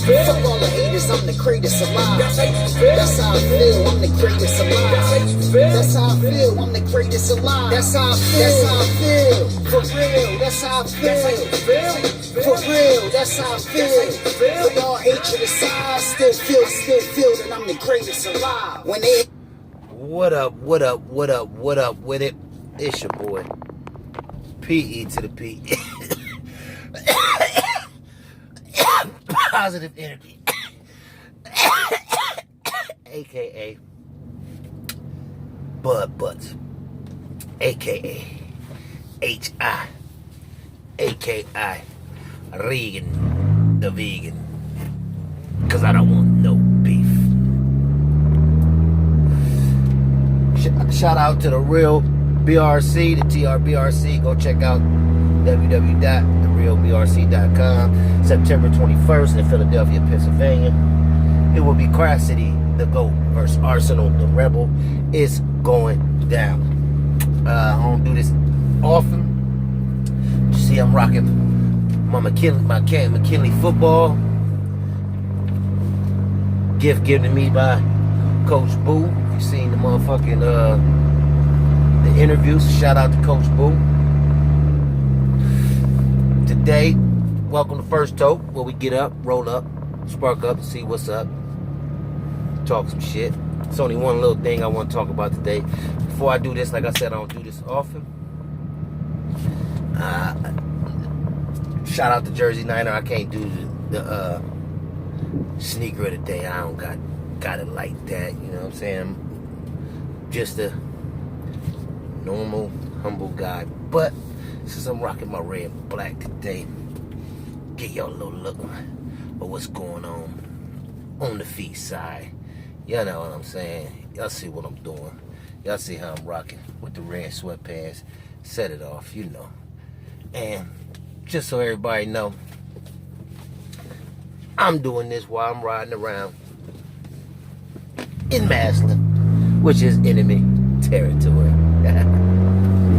Fuck all the haters, I'm the greatest alive. That's how I feel, I'm the greatest alive. That's how I feel, I'm the greatest alive. That's how I feel, for real, that's how I feel. For real, that's how I feel. For y'all hatred aside, still feel that I'm the greatest alive. When they What up with it? It's your boy, PE to the P. Positive energy. AKA Budd Buttx. AKA H.I. AKA Regan the vegan. Cause I don't want no beef. Shout out to the real BRC, the TRBRC. Go check out www.therealbrc.com. September 21st in Philadelphia, Pennsylvania. It will be Crash City, the GOAT versus Arsenal, the Rebel. It's going down. I don't do this often. You see, I'm rocking my McKinley football. Gift given to me by Coach Boo. You seen the motherfucking the interviews. Shout out to Coach Boo. Today, welcome to First Toke, where we get up, roll up, spark up, and see what's up. Talk some shit. It's only one little thing I want to talk about today. Before I do this, like I said, I don't do this often. Shout out to Jersey Niner. I can't do the sneaker of the day. I don't got it like that. You know what I'm saying? Just a normal, humble guy. But since I'm rocking my red and black today, get y'all a little look of what's going on the feet side. Y'all know what I'm saying. Y'all see what I'm doing. Y'all see how I'm rocking with the red sweatpants. Set it off, you know. And just so everybody know, I'm doing this while I'm riding around in Maslin, which is enemy territory.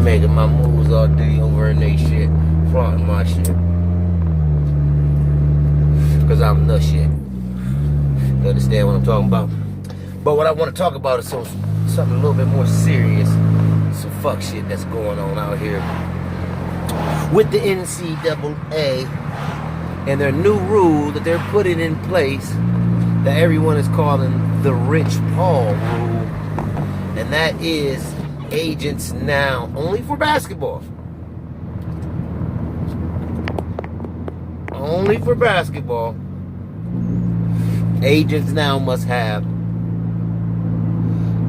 Making my moves all day over in they shit, flaunting my shit. Cause I'm the shit. You understand what I'm talking about? But what I want to talk about is something a little bit more serious. Some fuck shit that's going on out here with the NCAA and their new rule that they're putting in place that everyone is calling the Rich Paul rule. And that is agents now, only for basketball. Only for basketball. Agents now must have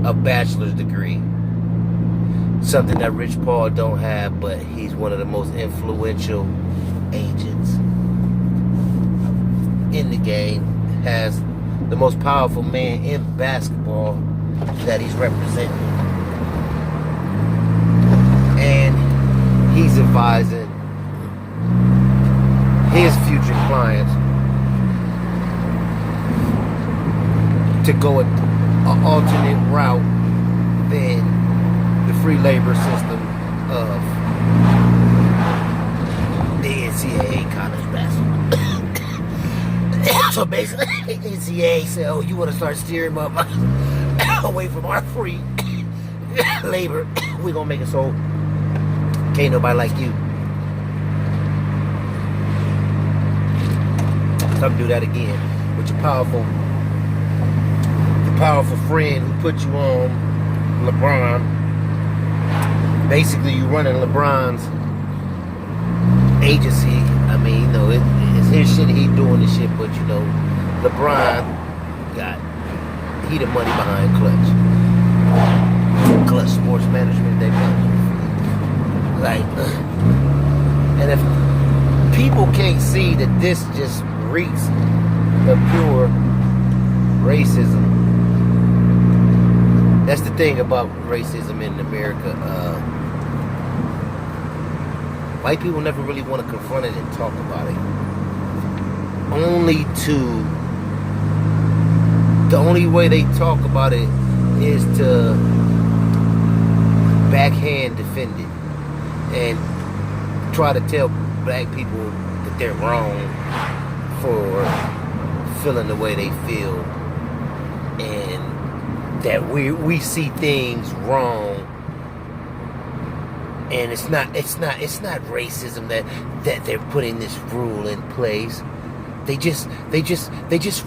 a bachelor's degree. Something that Rich Paul don't have, but he's one of the most influential agents in the game. Has the most powerful man in basketball that he's representing. And he's advising his future clients to go an alternate route than the free labor system of the NCAA college basketball. So basically, NCAA said, oh, you want to start steering up away from our free labor, we're going to make it so can't nobody like you. Come do that again with your powerful friend who put you on LeBron. Basically, you running LeBron's agency. I mean, you know, it's his shit. He doing this shit, but you know, LeBron he the money behind Clutch Sports Management. They like, and if people can't see that this just reeks of pure racism. That's the thing about racism in America. White people never really want to confront it and talk about it. The only way they talk about it is to backhand defend it and try to tell black people that they're wrong for feeling the way they feel, and that we see things wrong, and it's not racism that they're putting this rule in place. They just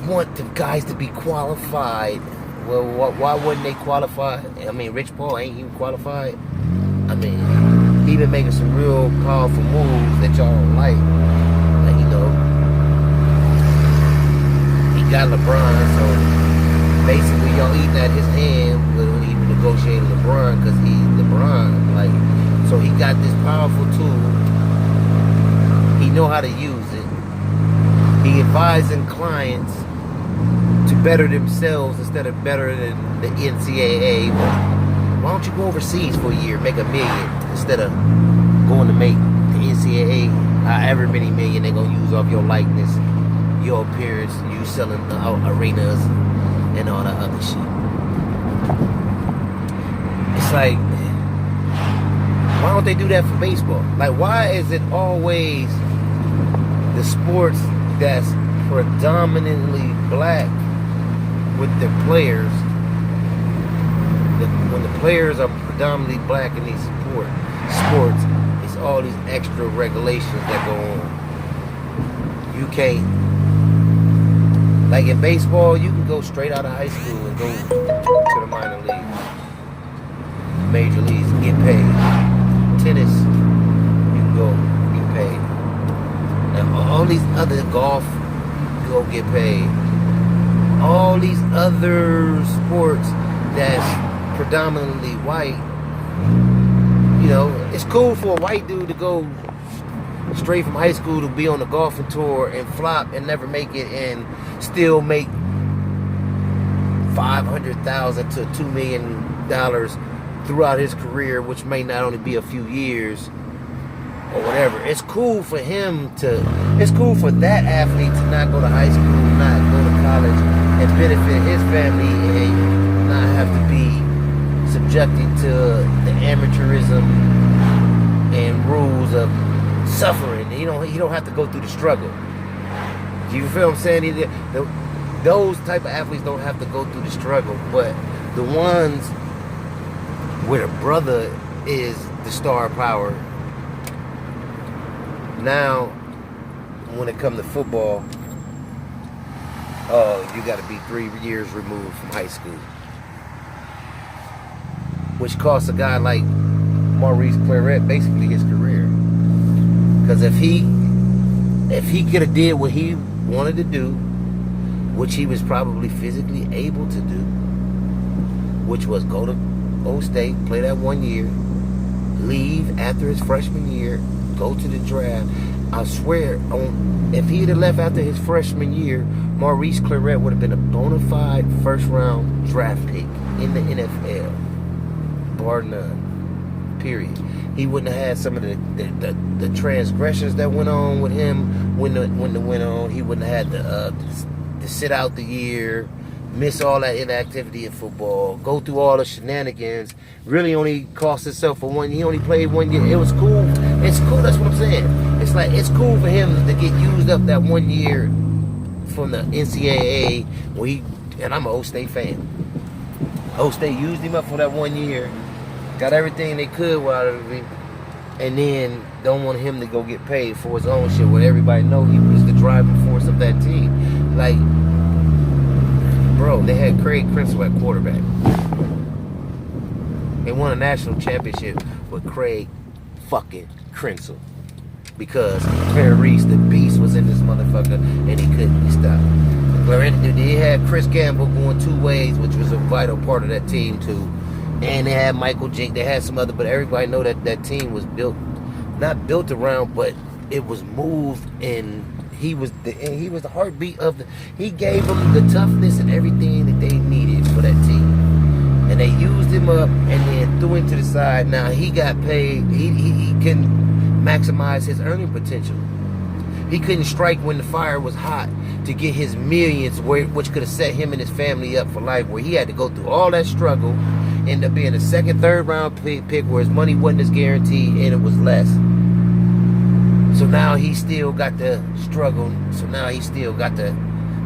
want the guys to be qualified. Well, why wouldn't they qualify? I mean, Rich Paul ain't even qualified. I mean, he been making some real powerful moves that y'all don't like. Like, you know, he got LeBron, so basically y'all eating at his hand when he negotiated LeBron, because he's LeBron. Like, so he got this powerful tool. He know how to use it. He advising clients to better themselves instead of better than the NCAA. Why don't you go overseas for a year, make $1 million, instead of going to make the NCAA however many million they're going to use off your likeness, your appearance, you selling arenas and all that other shit. It's like, why don't they do that for baseball? Like, why is it always the sports that's predominantly black with their players, when the players are predominantly black in these sports, it's all these extra regulations that go on. You can't, like in baseball, you can go straight out of high school and go to the minor leagues, major leagues, and get paid. Tennis, you can go get paid. And all these other golf, you go get paid. All these other sports that's predominantly white, you know, it's cool for a white dude to go straight from high school to be on the golfing tour and flop and never make it and still make $500,000 to $2 million throughout his career, which may not only be a few years or whatever. It's cool for it's cool for that athlete to not go to high school, not go to college, and benefit his family and not have to be subjected to the amateurism and rules of suffering. You don't have to go through the struggle. Do you feel what I'm saying? Those type of athletes don't have to go through the struggle, but the ones where the brother is the star power. Now, when it comes to football, you got to be 3 years removed from high school, which costs a guy like Maurice Claret basically his career. Because if he could have did what he wanted to do, which he was probably physically able to do, which was go to Old State, play that 1 year, leave after his freshman year, go to the draft. I swear, if he'd have left after his freshman year, Maurice Claret would have been a bona fide first-round draft pick in the NFL, bar none. Period. He wouldn't have had some of the transgressions that went on with him when the went on. He wouldn't have had to sit out the year, miss all that inactivity in football, go through all the shenanigans, really only cost himself for 1 year. He only played 1 year. It was cool. It's cool, that's what I'm saying. It's like, it's cool for him to get used up that 1 year from the NCAA, and I'm an Old State fan. Old State used him up for that 1 year, got everything they could out of him, and then don't want him to go get paid for his own shit, where everybody know he was the driving force of that team. Like, bro, they had Craig Krenzel at quarterback. They won a national championship with Craig fucking Krenzel, because Perry Reese, the beast, was in this motherfucker and he couldn't be stopped. They had Chris Gamble going 2 ways, which was a vital part of that team too. And they had Michael Jake. They had some other, but everybody know that team was not built around, but it was moved, and he was the heartbeat of the. He gave them the toughness and everything that they needed for that team, and they used him up and then threw him to the side. Now he got paid. He couldn't maximize his earning potential. He couldn't strike when the fire was hot to get his millions, which could have set him and his family up for life, where he had to go through all that struggle, end up being a second, third round pick where his money wasn't as guaranteed and it was less. So now he still got to struggle. So now he still got to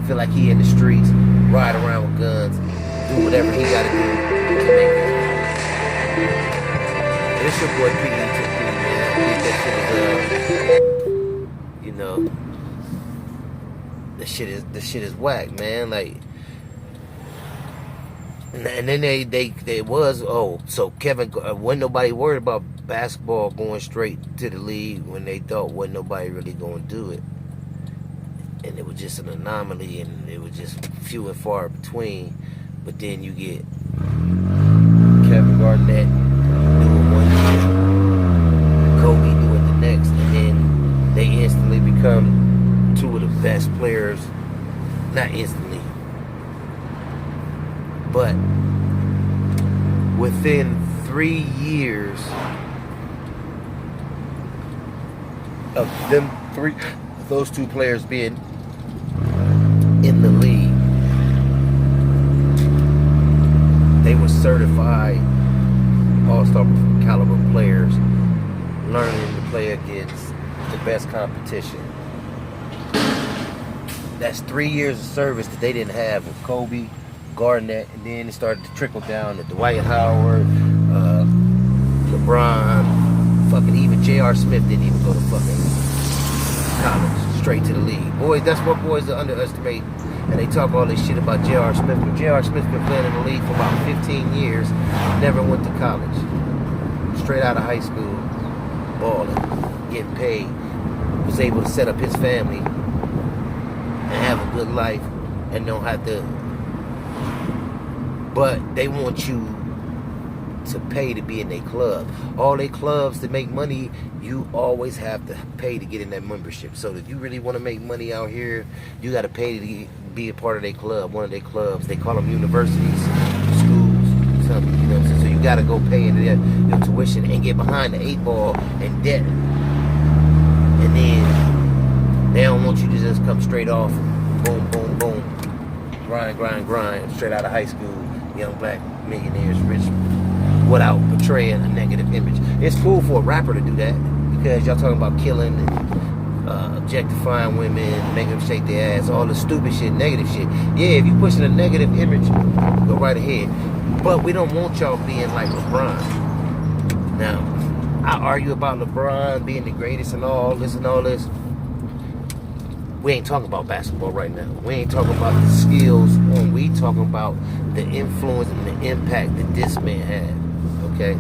feel like he in the streets, ride around with guns, do whatever he gotta do to make it. It's your boy P.E. man. I think that shit is, you know, the shit is whack, man. Like, and then they was, so Kevin, wasn't nobody worried about basketball going straight to the league when they thought wasn't nobody really going to do it. And it was just an anomaly, and it was just few and far between. But then you get Kevin Garnett doing one year, Kobe doing the next, and then they instantly become two of the best players. Not instantly, but within 3 years of those two players being in the league, they were certified all-star caliber players, learning to play against the best competition. That's 3 years of service that they didn't have with Kobe, Garnett, and then it started to trickle down to Dwight Howard, LeBron, fucking even J.R. Smith didn't even go to fucking college, straight to the league. Boys, that's what boys underestimate, and they talk all this shit about J.R. Smith, but J.R. Smith's been playing in the league for about 15 years, never went to college. Straight out of high school, balling, getting paid, was able to set up his family and have a good life and don't have to. But they want you to pay to be in their club. All their clubs, to make money, you always have to pay to get in that membership. So if you really want to make money out here, you got to pay to be a part of their club, one of their clubs. They call them universities, schools, something, you know. So you got to go pay into your tuition and get behind the 8 ball and debt. And then they don't want you to just come straight off, boom, boom, boom, grind, straight out of high school, young black millionaires, rich, without portraying a negative image. It's cool for a rapper to do that, because y'all talking about killing and objectifying women, making them shake their ass, all the stupid shit, negative shit. Yeah, if you pushing a negative image, go right ahead. But we don't want y'all being like LeBron. Now, I argue about LeBron being the greatest and all this and all this. We ain't talking about basketball right now. We ain't talking about the skills. We talking about the influence and the impact that this man had, okay?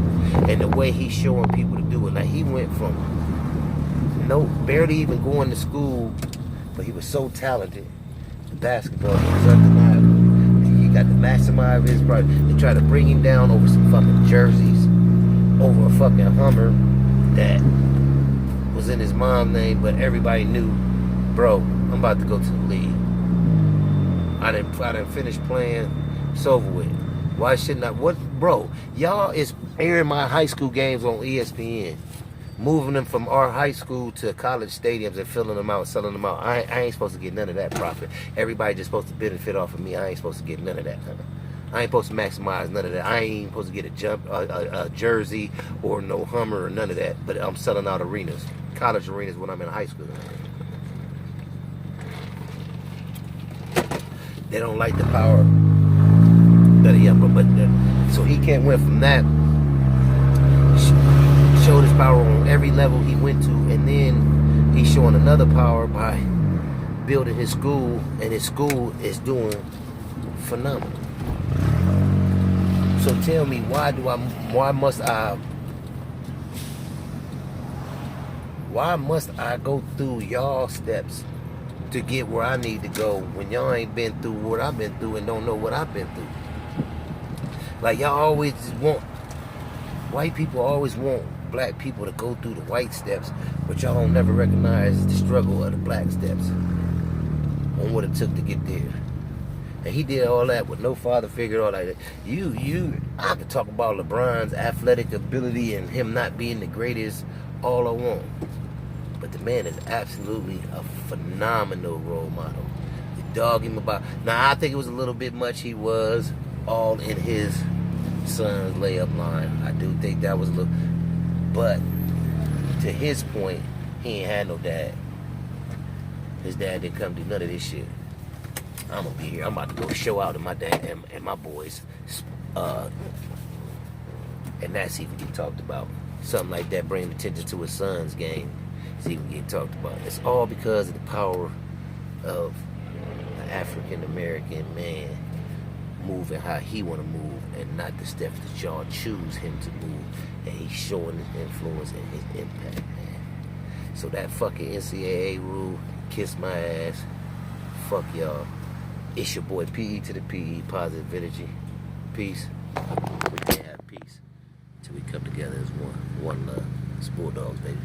And the way he's showing people to do it. Like, he went from barely even going to school, but he was so talented in basketball. He was undeniable. He got to maximize his project. They tried to bring him down over some fucking jerseys, over a fucking Hummer that was in his mom's name, but everybody knew, bro, I'm about to go to the league. I didn't finish playing. It's over with. Why shouldn't I? What, bro? Y'all is airing my high school games on ESPN, moving them from our high school to college stadiums and filling them out, selling them out. I ain't supposed to get none of that profit. Everybody just supposed to benefit off of me. I ain't supposed to get none of that. I ain't supposed to maximize none of that. I ain't supposed to get a jersey or no Hummer or none of that. But I'm selling out arenas, college arenas, when I'm in high school. They don't like the power that he up, but so he can't win from that. Showed his power on every level he went to, and then he's showing another power by building his school, and his school is doing phenomenal. So tell me, why must I go through y'all steps to get where I need to go when y'all ain't been through what I've been through and don't know what I've been through? Like, y'all always want, white people always want black people to go through the white steps, but y'all don't never recognize the struggle of the black steps on what it took to get there. And he did all that with no father figure, all that. I could talk about LeBron's athletic ability and him not being the greatest all I want. But the man is absolutely a phenomenal role model. You dog him about. Now, I think it was a little bit much. He was all in his son's layup line. I do think that was a little. But to his point, he ain't had no dad. His dad didn't come do none of this shit. I'm gonna be here. I'm about to go show out to my dad and my boys. And that's even get talked about. Something like that, bringing attention to his son's game, is even get talked about. It's all because of the power of an African American man moving how he want to move, and not the steps that y'all choose him to move. And he's showing his influence and his impact, man. So that fucking NCAA rule, kiss my ass. Fuck y'all. It's your boy PE to the PE, positive energy. Peace. We can't have peace till we come together as one. One love. It's Bulldogs, baby.